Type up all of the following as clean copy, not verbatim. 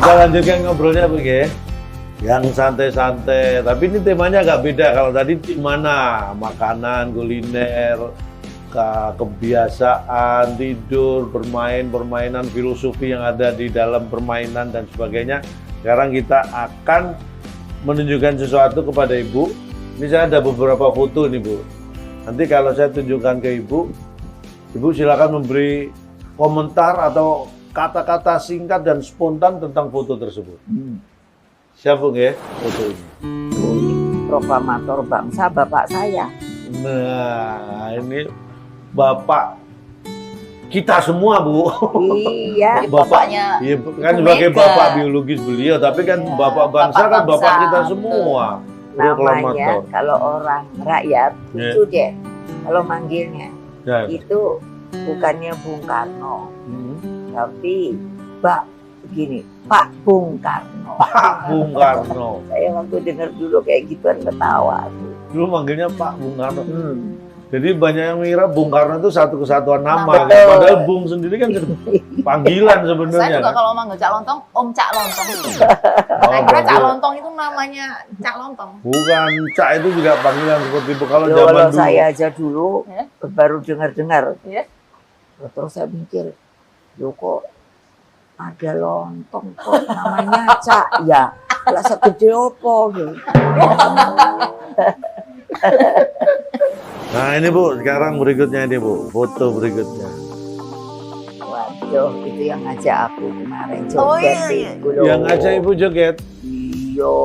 Kita lanjutkan ngobrolnya begini. Yang santai-santai, tapi ini temanya agak beda. Kalau tadi gimana? Makanan, kuliner, kebiasaan, tidur, bermain, permainan, filosofi yang ada di dalam permainan dan sebagainya. Sekarang kita akan menunjukkan sesuatu kepada Ibu. Ini saya ada beberapa foto nih Bu. Nanti kalau saya tunjukkan ke Ibu, Ibu silakan memberi komentar atau kata-kata singkat dan spontan tentang foto tersebut. Siap Bu ya, foto ini. Proklamator bangsa bapak saya. Nah, ini bapak kita semua Bu. Iya. Bapaknya. Iya, kan sebagai bapak biologis beliau, tapi kan bapak bangsa kan bapak kita semua. Namanya kalau orang rakyat itu deh, kalau manggilnya itu bukannya Bung Karno, tapi begini, Pak Bung Karno. Pak Bung Karno. Saya waktu dengar dulu kayak gituan ketawa. Dulu manggilnya Pak Bung Karno. Jadi banyak yang mengira Bung Karno itu satu kesatuan nama. Betul. Padahal Bung sendiri kan panggilan sebenarnya. Saya juga kan? kalau manggil Cak Lontong, Om Cak Lontong. Oh, Saya kira Cak berarti- Lontong itu namanya Cak Lontong. Bukan, Cak itu juga panggilan seperti itu. Kalau Loh, zaman kalau dulu. saya aja dulu baru dengar-dengar, Ya. terus saya mikir, loh kok ada lontong kok namanya Cak ya, lah segede apa gitu. Nah ini Bu, sekarang berikutnya ini Bu, foto berikutnya. Waduh, itu yang ngajak aku kemarin Oh, joget iya. itu loh. Yang ngajak Ibu joget. Iyo,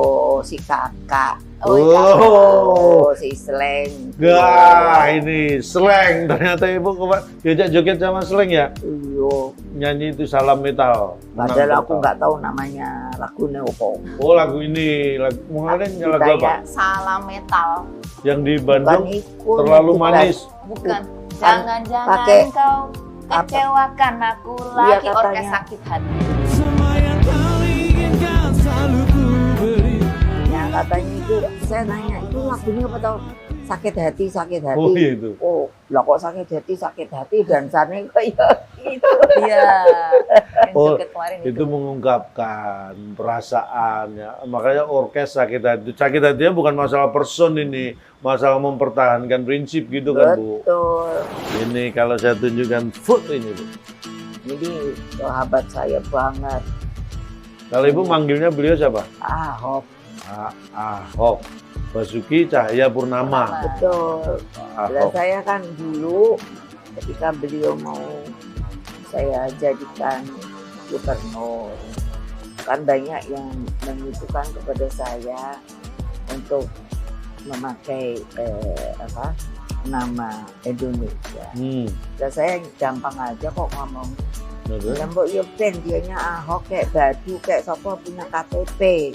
si kakak. Oh. Si Sleng. Wah ini slang, ternyata Ibu diajak joget sama slang ya. Iyo, Nyanyi itu Salam Metal. padahal aku nggak tahu namanya lagunya apa. Oh lagu ini, lagu kemarin lagu Kita apa? ya, Salam metal. Yang di bukan Bandung ikut, terlalu bukan. manis. Bukan. Kan Jangan-jangan pakai kau kecewakan aku lagi katanya. orkes sakit hati. Ya katanya itu, saya nanya itu lagunya apa tahu? Sakit hati, sakit hati. Oh iya itu. Oh, lah kok sakit hati dan sana kayak gitu. Iya. Yang Oh, joget kemarin itu mengungkapkan perasaannya. Makanya orkes sakit hati. Sakit hatinya bukan masalah person ini, masalah mempertahankan prinsip gitu kan Bu. Betul. Ini kalau saya tunjukkan foto ini Bu. Jadi sahabat saya banget. Kalau Ibu manggilnya beliau siapa? Ahok. Ahok. Basuki Cahaya Purnama. Betul. Lah Ahok. saya kan dulu ketika beliau mau saya jadikan gubernur, kan banyak yang mengusulkan kepada saya untuk memakai nama Indonesia. Dan saya gampang aja kok ngomong. Betul. Dan mbok yo ben dianya Ahok kayak baju kayak sapa punya KTP.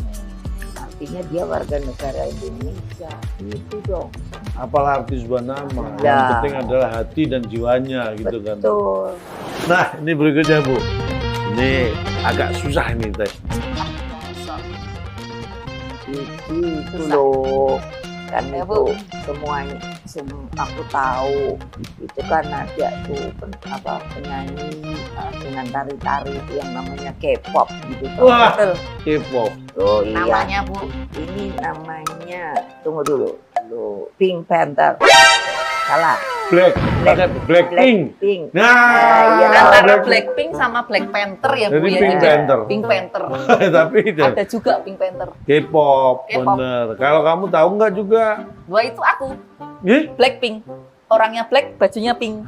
Artinya dia warga negara Indonesia. Itu dong. Apalah arti sebuah nama. Yang Ya. penting adalah hati dan jiwanya gitu kan. Betul. Nah, ini berikutnya Bu. Ini agak susah ini teh. Itu loh. Kan Ya, itu Bu. semuanya aku tahu itu kan ada tuh penyanyi dengan tari-tari itu yang namanya K-pop gitu. Wah. Betul. K-pop. Oh iya. Namanya Bu. Ini namanya tunggu dulu. Loh, Pink Panther. Salah. Blackpink. Pink. Nah, iya. Antara Blackpink sama Black Panther ya Bu Jadi ya. Pink Jadi Panther. Pink Panther. Tapi Ada juga Pink Panther. K-pop, K-pop. bener. Kalau kamu tahu nggak juga? Dua itu aku. Ih, Blackpink. Orangnya black, bajunya pink.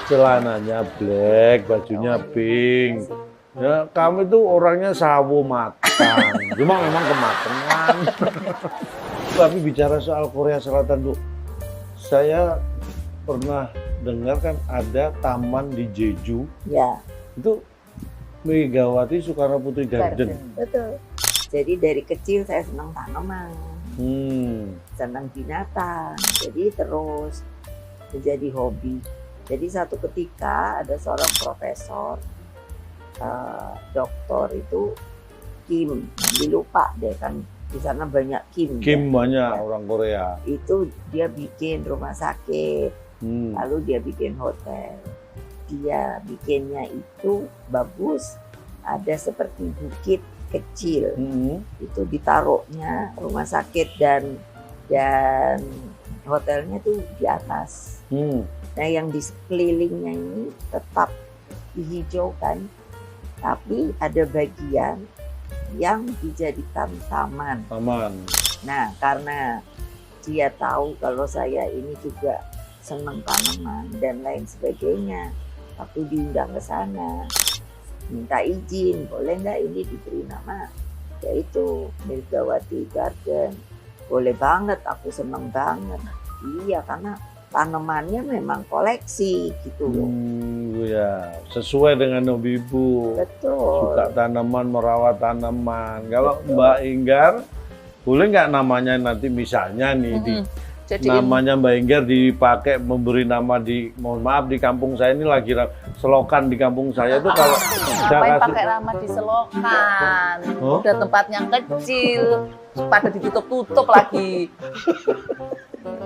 celananya black, bajunya pink. Ya, kamu itu orangnya sawo matang. Cuma memang kematangan. Tapi bicara soal Korea Selatan, Bu. Saya pernah dengar kan ada taman di Jeju. Ya, Itu Megawati Soekarno Putri Garden. betul. Jadi dari kecil saya senang tanaman, senang binatang. Jadi terus menjadi hobi. Jadi satu ketika ada seorang profesor, doktor itu Kim, lupa deh kan di sana banyak Kim. Kim ya. banyak orang Korea. Itu dia bikin rumah sakit, lalu dia bikin hotel. Dia bikinnya itu bagus, ada seperti bukit kecil. Itu ditaruhnya rumah sakit dan hotelnya tuh di atas. Nah, yang di sekelilingnya ini tetap dihijaukan, tapi ada bagian yang dijadikan taman. Nah, karena dia tahu kalau saya ini juga senang tanaman dan lain sebagainya, aku diundang ke sana, minta izin, boleh nggak ini diberi nama, yaitu Megawati Garden. Boleh banget, aku senang banget. Iya, karena tanamannya memang koleksi gitu loh. Ya, sesuai dengan hobi Ibu. Betul. Suka tanaman, merawat tanaman. Kalau Mbak Enggar, boleh nggak namanya nanti misalnya nih Jadi namanya Mbak Enggar dipakai memberi nama mohon maaf di kampung saya ini lagi selokan di kampung saya itu kalau ngapain pakai nama di selokan? Udah tempatnya kecil, pada ditutup-tutup lagi.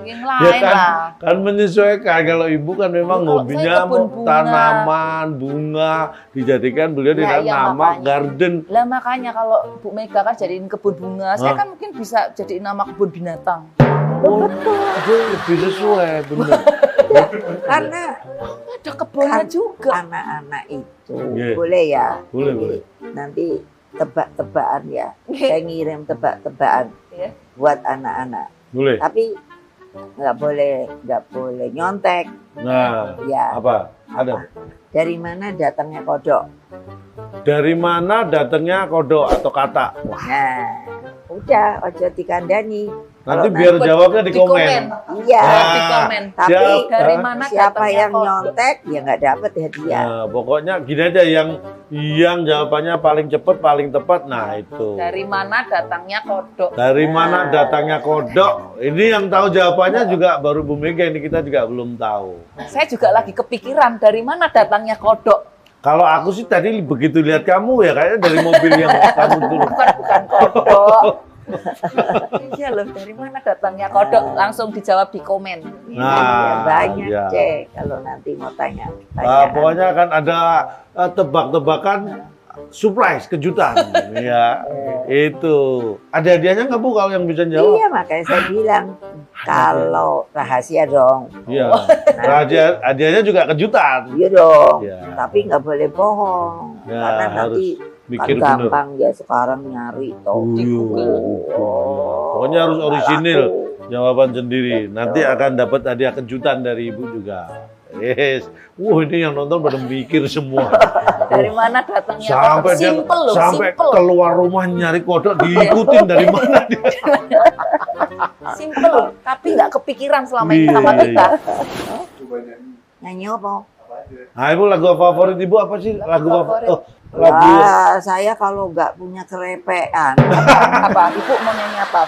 Yang lain lah. Kan menyesuaikan, kalau Ibu kan memang hobinya tanaman, bunga, dijadikan beliau dengan nama garden. Lah makanya kalau Bu Mega kan jadiin kebun bunga, saya kan mungkin bisa jadiin nama kebun binatang. Oh, lebih sesuai, benar. Karena ada kebunnya juga. Anak-anak itu boleh ya. Boleh. Nanti tebak-tebakan ya. Saya ngirim tebak-tebakan buat anak-anak. Boleh. Tapi nggak boleh nyontek. Nah, ya. Apa? Ada. Dari mana datangnya kodok? Dari mana datangnya kodok atau kata? Nah, udah, ojo dikandani. Nanti biar jawabnya di komen. Iya, di komen. Tapi dari mana siapa yang kodok? nyontek ya nggak dapat hadiah. Nah, pokoknya gini aja, yang jawabannya paling cepat, paling tepat. Nah, itu. Dari mana datangnya kodok? Dari mana datangnya kodok? Ini yang tahu jawabannya juga baru Bu Mega, ini kita juga belum tahu. Saya juga lagi kepikiran dari mana datangnya kodok. Kalau aku sih tadi begitu lihat kamu ya kayaknya dari mobil yang kamu dulu. Bukan kodok. Iya loh, dari mana datangnya kodok? Langsung dijawab di komen. Nah, banyak iya. cek kalau nanti mau tanya. Pokoknya kan ada tebak-tebakan surprise, kejutan. Ya, itu. Ada hadiahnya nggak Bu kalau yang bisa jawab? Iya, makanya saya bilang kalau rahasia dong. Iya. Hadiahnya juga kejutan. Iya dong. Ya. Tapi nggak boleh bohong. Ya, karena nanti mikir kan gampang ya sekarang nyari toh di Google. Pokoknya harus orisinil jawaban sendiri. Nanti akan dapat hadiah kejutan dari Ibu juga. Yes. Ini yang nonton pada mikir semua. Dari mana datangnya sampai kodok? Simple loh, sampai simple. Keluar rumah nyari kodok, diikutin dari mana dia. Simple, tapi nggak kepikiran selama ini sama kita. Nyanyi apa? Nah, Ibu lagu favorit Ibu apa sih? Lagu favorit. lagu saya kalau nggak punya kerepean. Apa? Ibu mau nyanyi apa?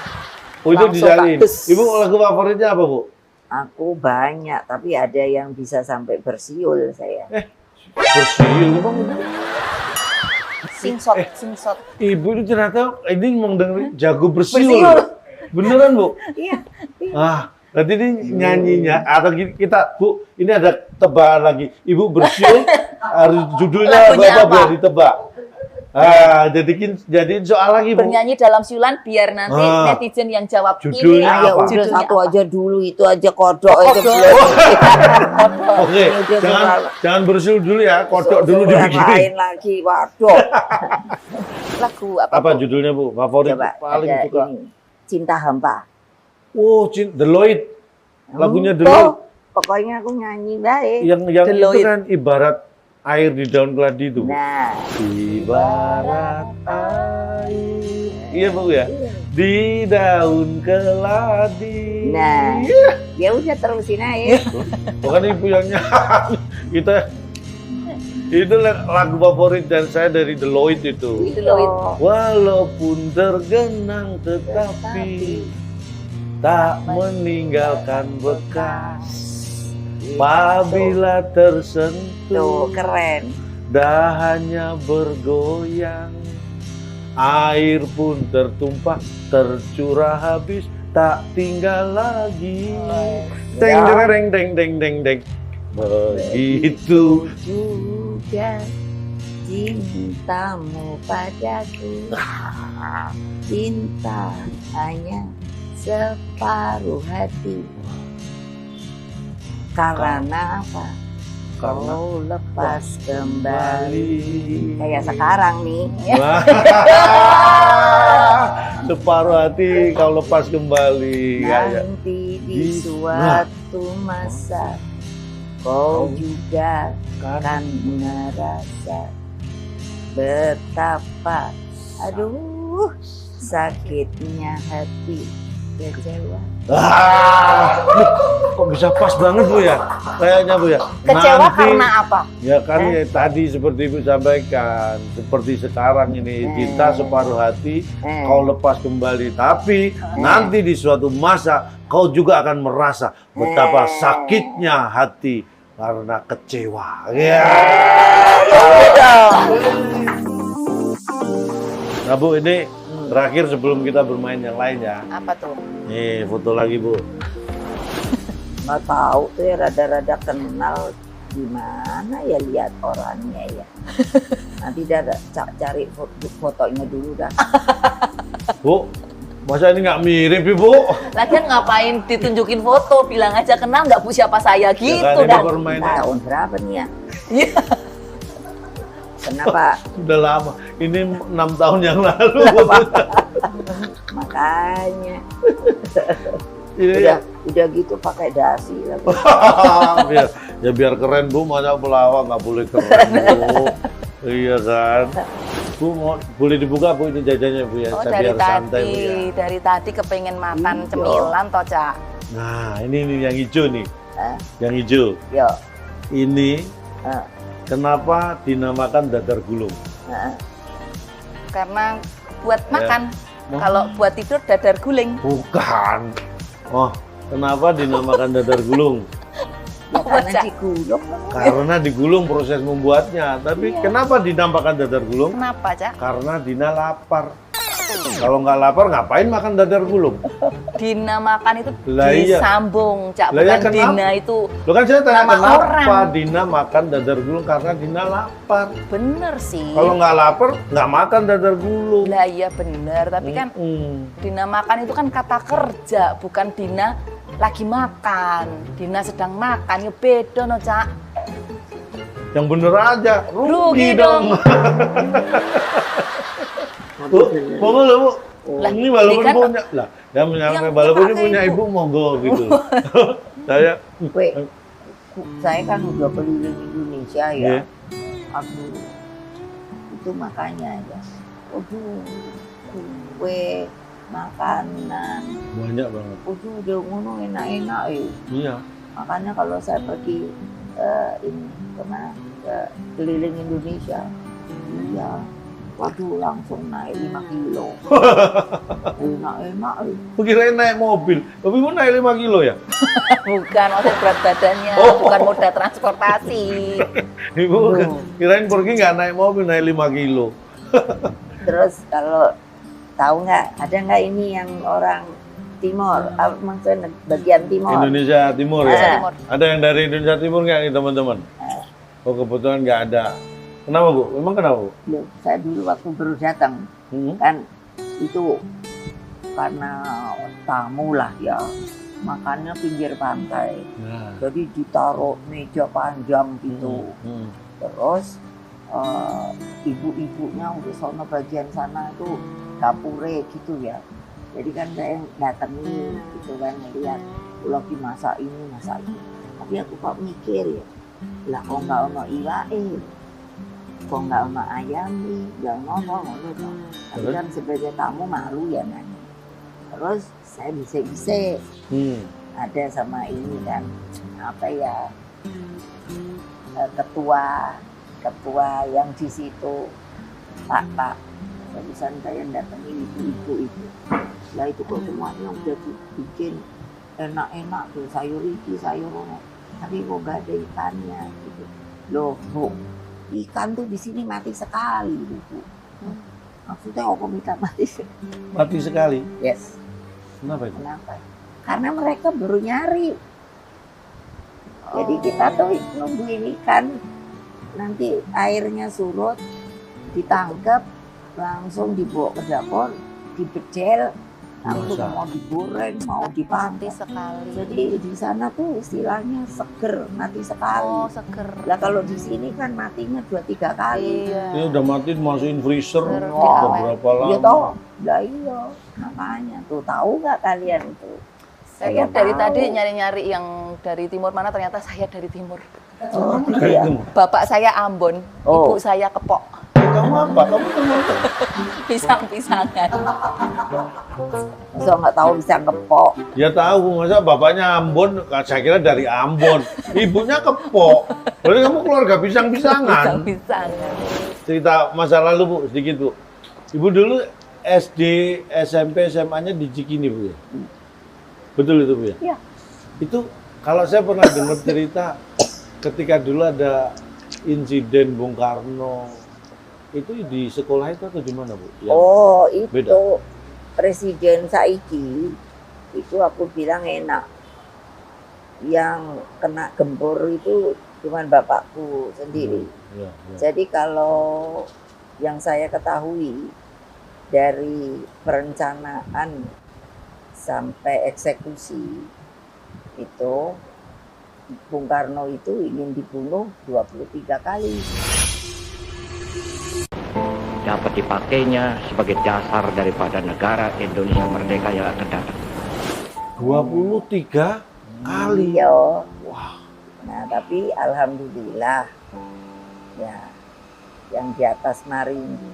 Oh, itu Langsung, dijalin. Kak. Ibu lagu favoritnya apa, Bu? Aku banyak, tapi ada yang bisa sampai bersiul saya. Bersiul, Bang. Singsot. Ibu itu ternyata ini memang dengerin jago bersiul. Bersiul. Beneran, Bu? Iya. Berarti ini nyanyinya atau kita, Bu, ini ada tebakan lagi. Ibu bersiul, harus judulnya apa biar ditebak. Jadiin soal lagi, Bu. Bernyanyi dalam siulan biar nanti netizen yang jawab judulnya ini. apa? Ya udah satu aja dulu, itu aja kodok aja belum. Oke, jangan bersiul dulu ya, kodok dulu dibikin. Lain lagi, waduh. Lagu apa? Apa judulnya, Bu? Favorit Coba paling ada suka. ini, Cinta Hampa. Oh, Deloitte. Lagunya Deloitte. Pokoknya aku nyanyi baik. Yang itu Deloitte. kan ibarat air di daun keladi itu. Nah, Ibarat air. Iya, Bu ya. Di daun keladi. nah, ya udah terusin aja. Bukan Ibu yang nyanyi. Itu lagu favorit dan saya dari Deloitte itu. Itu loh. Walaupun tergenang tetapi tak meninggalkan bekas. Apabila tersentuh, Keren. dahannya bergoyang, air pun tertumpah, tercurah habis, tak tinggal lagi. Deng deng deng deng deng deng. Begitu Juga cintamu padaku, cinta hanya separuh hati. Karena apa? Kau lepas kembali. Kayak sekarang nih. Separuh hati kau lepas kembali. Nanti di suatu masa kau juga akan merasa betapa sakitnya hati kecewa. Kok bisa pas banget Bu ya? Kayaknya Bu ya. Kecewa karena apa? Ya kan ya, tadi seperti Ibu sampaikan, seperti sekarang ini cinta separuh hati, kau lepas kembali. Tapi nanti di suatu masa kau juga akan merasa betapa sakitnya hati karena kecewa. Ya. Nah Bu, ini terakhir sebelum kita bermain yang lain ya. Apa tuh? Nih foto lagi Bu. Nggak tahu tuh ya, rada-rada kenal, gimana ya lihat orangnya ya. Nanti dah cari fotonya dulu dah. Bu, masa ini nggak mirip Ibu? Lagian ngapain ditunjukin foto? Bilang aja kenal nggak Bu siapa saya gitu Ya kan, ini dah. permainan. Tahun berapa nih ya? Iya. Kenapa? Sudah lama. Ini 6 tahun yang lalu. Makanya Ini ya. udah gitu pakai dasi lagi. biar keren Bu, masa pelawak nggak boleh keren Bu. Iya kan. Bu boleh dibuka Bu ini jajannya Bu ya. Oh, Saya dari biar santai Bu tadi, ya. dari tadi kepengen makan cemilan toh, Cak. Nah ini yang hijau nih. Hah? Yang hijau. Yo. Ini Hah? kenapa dinamakan dadar gulung? Hah? Karena buat Ya. makan. Oh. Kalau buat tidur dadar guling. Bukan. Oh, kenapa dinamakan dadar gulung? Ya, karena Cak. digulung. Karena digulung proses membuatnya. Tapi kenapa dinamakan dadar gulung? Kenapa, Cak? Karena Dina lapar. Kalau nggak lapar ngapain makan dadar gulung? Dina makan itu Lah iya. disambung, Cak. Lah iya, Bukan kenapa? Dina itu. Lo kan saya tanya Nama kenapa orang. Dina makan dadar gulung? Karena Dina lapar. Bener sih. Kalau nggak lapar nggak makan dadar gulung. Lah iya bener, tapi kan Dina makan itu kan kata kerja, bukan Dina lagi makan. Dina sedang makan, ya beda no, Cak. Yang bener aja, rugi Rugi dong. Bu, monggo loh Bu. Lah, Ini walaupun kan- punya, lah, yang menyampai Yang walaupun ini dipakai punya Ibu. ibu monggo gitu. Saya, Saya kan udah keliling Indonesia ya. Iya. Aduh, itu makanya ya. Aduh, kue, makanan, banyak banget. udah ngono enak-enak ya. Iya. Makanya kalau saya pergi ini kemana ke keliling Indonesia, iya, waduh langsung naik 5 kilo. Enak-enak. Kirain naik mobil, tapi mau naik 5 kilo ya? Bukan, maksudnya berat badannya, Oh. bukan moda transportasi. Ibu kirain pergi nggak naik mobil, naik 5 kilo. Terus kalau tahu nggak, ada nggak ini yang orang Timor, maksudnya bagian Timor? Indonesia Timur Indonesia ya? Timor. Ada yang dari Indonesia Timur nggak nih teman-teman? Oh kebetulan nggak ada. Kenapa Bu? Memang kenapa Bu? Loh, saya dulu waktu baru datang kan itu karena tamu lah ya, makannya pinggir pantai, Nah. jadi ditaruh meja panjang gitu. Terus ibu-ibunya udah sono bagian sana itu dapure gitu ya. Jadi kan saya datengin gitu kan, ngeliat lagi masak ini masak itu. Tapi aku kok mikir ya, lah kok nggak ono iwake, kok nggak ono ayam nih, jangan ngono toh. Tapi kan sebagai tamu malu ya nanya. Terus saya bisa ada sama ini kan apa ya, ketua yang di situ Pak barusan saya datengin ibu itu. Lah itu kok semuanya udah dibikin enak-enak tuh, sayur iki sayur ono, tapi kok gak ada ikannya gitu. Loh Bu, ikan tuh di sini mati sekali Bu. Maksudnya kok minta mati sekali? Mati sekali. Yes. Kenapa itu? Kenapa? Karena mereka baru nyari. Jadi kita tuh nungguin ikan, nanti airnya surut, ditangkap, langsung dibawa ke dapur, dibejel, langsung Masa? mau digoreng, mau Mati dipangkas. sekali. Jadi di sana tuh istilahnya seger, mati sekali. Oh, seger. Lah kalau di sini kan matinya 2-3 kali. Iya. Ini udah mati masukin freezer Freezer, beberapa lama. Iya toh, lah iya. Makanya tuh tahu nggak kalian tuh? Saya tuh dari tahu. tadi nyari-nyari yang dari timur mana, ternyata saya dari timur. Oh, Kayak iya. itu. Bapak saya Ambon, Oh. ibu saya Kepok. Kamu apa? Kamu kenapa? Pisang-pisangan. Masa nggak tahu bisa ngepok. Ya tahu, masa bapaknya Ambon, saya kira dari Ambon. Ibunya Kepok. Berarti kamu keluarga pisang-pisangan. Pisang-pisangan. Cerita masa lalu Bu, sedikit Bu. Ibu dulu SD, SMP, SMA-nya di Cikini Bu ya? Betul itu Bu ya? Iya. Itu kalau saya pernah dengar cerita ketika dulu ada insiden Bung Karno, itu di sekolah itu atau di mana Bu? Yang Oh, itu beda. Presiden Saiki itu aku bilang enak. Yang kena gempur itu cuman bapakku sendiri. Ya, ya. Jadi kalau yang saya ketahui dari perencanaan sampai eksekusi itu Bung Karno itu ingin dibunuh 23 kali. Dapat dipakainya sebagai dasar daripada negara Indonesia merdeka yang akan datang. 23 kali. Iya. Wah. Nah, tapi alhamdulillah ya yang di atas Marini.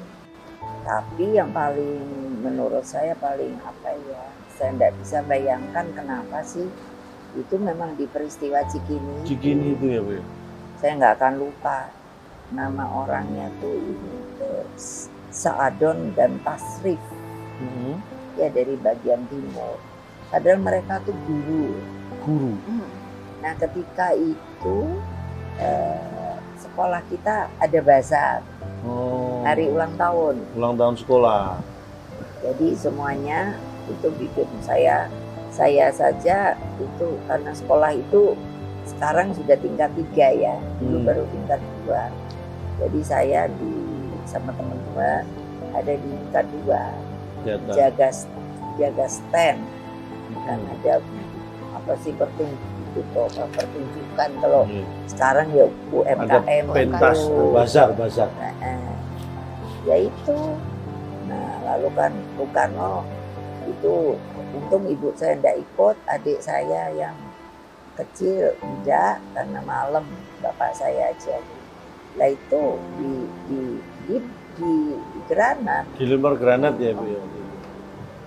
Tapi yang paling menurut saya paling apa ya? Saya tidak bisa bayangkan kenapa sih itu memang di peristiwa Cikini. Cikini itu ya Bu ya? Saya nggak akan lupa nama orangnya tuh ini Saadon dan Tasrif ya dari bagian timur. Padahal mereka tuh guru. Guru. Nah ketika itu sekolah kita ada bazar Oh. hari ulang tahun. Ulang tahun sekolah. Jadi semuanya itu bikin saya saja itu karena sekolah itu sekarang sudah tingkat 3 ya, dulu baru tingkat 2. Jadi saya sama teman-teman ada di tingkat 2 Jatah. jaga stand, kan ada apa sih pertunjukan kalau Iya. sekarang ya Ada UMKM pentas, gitu. bazar. Ya itu. Nah lalu kan Bung Karno itu untung ibu saya tidak ikut, adik saya yang kecil tidak karena malam bapak saya aja. Lah itu di granat Dilempar granat ya Bu ya?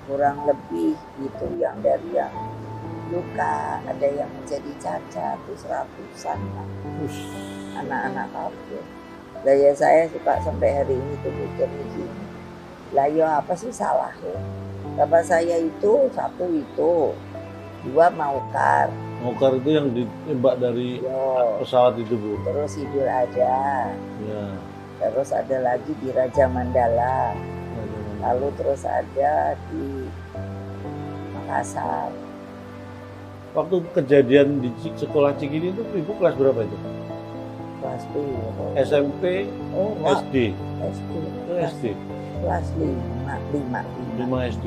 kurang lebih gitu yang dari yang luka, ada yang menjadi cacat, terus ratusan lah. Anak-anak kafir. Lah ya saya suka sampai hari ini tuh mikir begini. Lah ya apa sih salahnya? Bapak saya itu 1 itu, 2 Maukar. Mokar itu yang ditembak dari Yo, pesawat itu Bu. terus Idul Adha. Ya. Terus ada lagi di Raja Mandala. Lalu terus ada di Makassar. Waktu kejadian di sekolah Cikini itu Ibu kelas berapa itu? Kelas berapa? SMP, Oh, enggak. SD. SD. Itu SD. Kelas 5. 5 SD.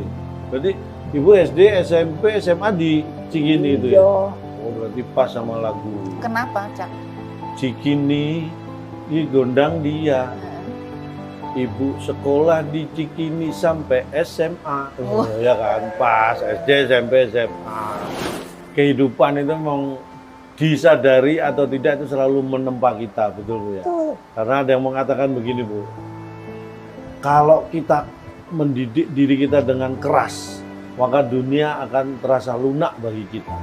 Berarti Ibu SD, SMP, SMA di Cikini itu ya? Iya. Oh berarti pas sama lagu Kenapa, Cak? Cikini di gondang dia. Ibu sekolah di Cikini sampai SMA. Oh. Ya kan, pas SD, SMP, SMA. Kehidupan itu memang disadari atau tidak itu selalu menempa kita, betul Bu ya? Betul. Karena ada yang mengatakan begini Bu, kalau kita mendidik diri kita dengan keras, maka dunia akan terasa lunak bagi kita.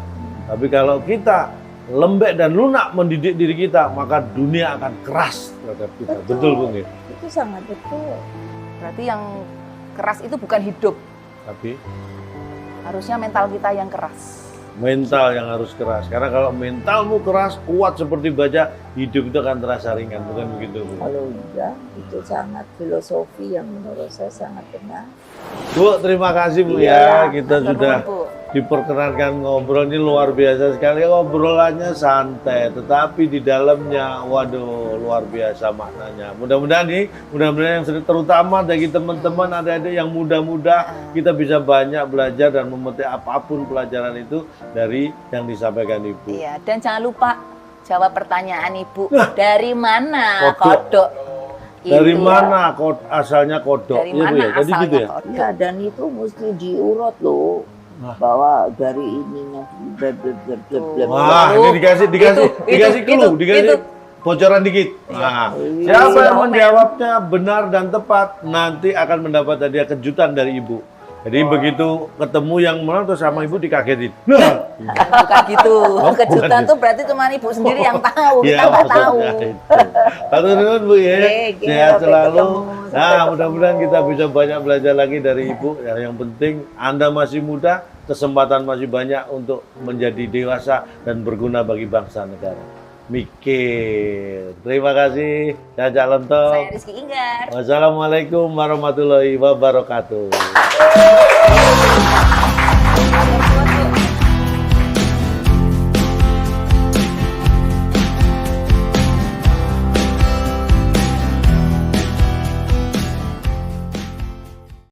Tapi kalau kita lembek dan lunak mendidik diri kita, maka dunia akan keras terhadap kita. Betul Bu nggih? Itu sangat betul. Berarti yang keras itu bukan hidup, Tapi harusnya mental kita yang keras. mental yang harus keras. Karena kalau mentalmu keras, kuat seperti baja, hidup itu akan terasa ringan. Bukan begitu Bu? Kalau iya, itu sangat filosofi yang menurut saya sangat benar. Bu, terima kasih Bu Iya. ya. Kita Matur sudah nuwun, Bu. diperkenankan ngobrol. Ini luar biasa sekali, ngobrolannya santai, tetapi di dalamnya, waduh, luar biasa maknanya. Mudah-mudahan yang terutama bagi teman-teman adik-adik yang muda-muda, kita bisa banyak belajar dan memetik apapun pelajaran itu dari yang disampaikan Ibu. Iya, dan jangan lupa jawab pertanyaan Ibu. Dari mana kodok? Dari itu mana asalnya kodok? Dari Ya, Bu, mana ya? Tadi asalnya gitu ya? kodok? Ya, dan itu mesti diurut loh. Bahwa dari ininya bla bla bla bla bla. Wah, ini dikasih clue, dikasih itu. bocoran dikit. Nah, siapa yang menjawabnya benar dan tepat nanti akan mendapat hadiah kejutan dari Ibu. Jadi begitu ketemu yang menang terus sama Ibu dikagetin. Bukan gitu. Kejutan bukan. tuh berarti cuma Ibu sendiri yang tahu. Iya, Kita nggak tahu. Satu dulu Bu ya. Oke, Sehat sampai selalu. ketemu, sampai Nah, ketemu. mudah-mudahan kita bisa banyak belajar lagi dari Ibu. Yang penting Anda masih muda, kesempatan masih banyak untuk menjadi dewasa dan berguna bagi bangsa negara. Mikir. Terima kasih. Caca Lentok. Saya Rizky Inggar. Wassalamualaikum warahmatullahi wabarakatuh.